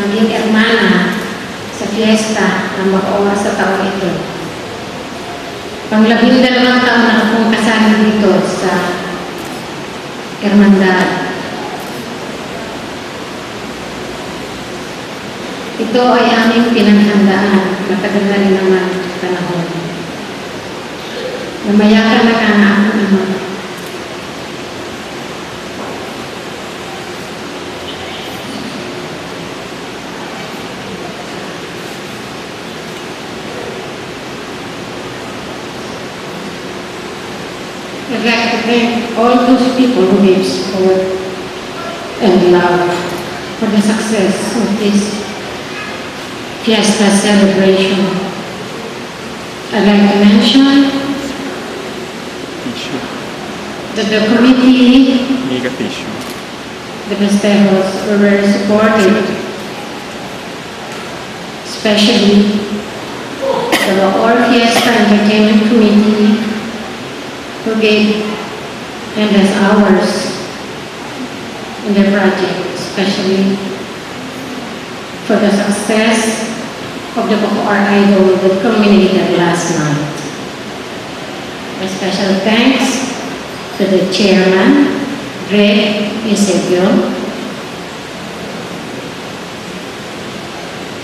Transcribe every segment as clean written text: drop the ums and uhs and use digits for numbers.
naging ermana sa fiesta ng Bacoor sa taon ito. Pang-12 taon na akong kasali dito sa Hermandad. Ito ay aming pinaghandaan, matagal na rin naman panahon. Namayakan na ka na akong ama. I'd like to thank all those people who gave support and love for the success of this fiesta celebration. I'd like to mention that the committee, the festejos, were very supportive, especially the Bacoor Fiesta Entertainment Committee, who gave endless hours in their project, especially for the success of the Bacoor Idol that culminated last night. A special thanks to the chairman, Greg Eusebio,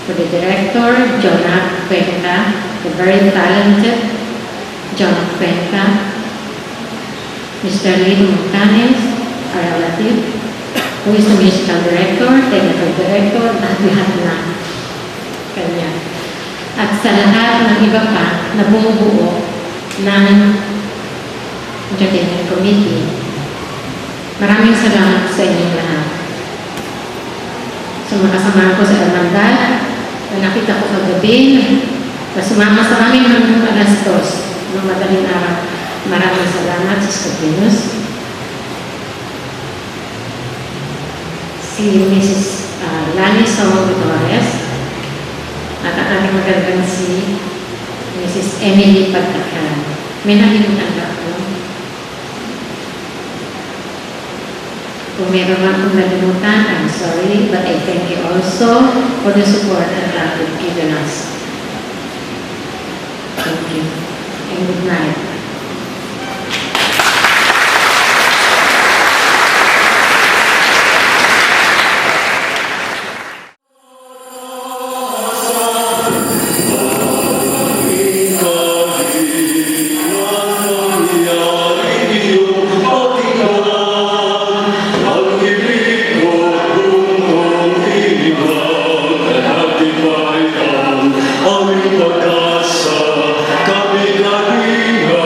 to the director, Jonah Cuenca, the very talented Jonah Cuenca, Mr. Lino Montanes, our relative, who is the musical director, technical director, lahat na kanya. At sa lahat ng iba pa na bumubuo ng Entertainment Committee, maraming salamat sa inyong lahat. Sa mga kasama ko sa Hermandad, na nakita ko kagabi, na sumama sa amin ng alas 2 ng madaling araw. Maraming salamat sa Scopinos. Si Mrs. Lani Song Torres at ang ating magandang si Mrs. Emily Pagtakan. May nakilimutan ba ako? Kung meron akong nalimutan, I'm sorry, but I thank you also for the support and love you've given us. Thank you and good night. Kami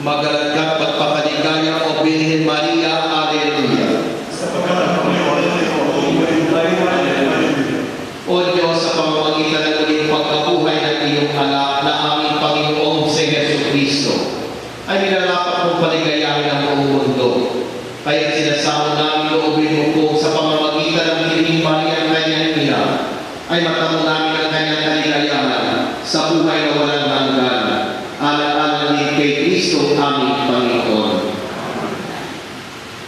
Magalang ka pagpakaligaya o Birhen Maria. Alleluia. O Diyos, sa pamamagitan ng muling pagkabuhay ng iyong anak na aming Panginoong si Yesu Cristo, ay nilalapat mong paligayahin ang buong mundo. Kaya sinasama namin loobin mo kung sa pamamagitan ng Birhen Maria ang kanyang ina, ay matamo namin ang kanyang kaligayahan sa buhay na walang hanggan. Alang-alang din kay Kristo aming Panginoon.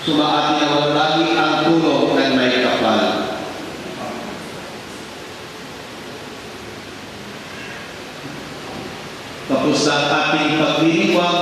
Sumaatin naman lagi ang tulong ng may kapal. Tapos na ang ating pagdiriwang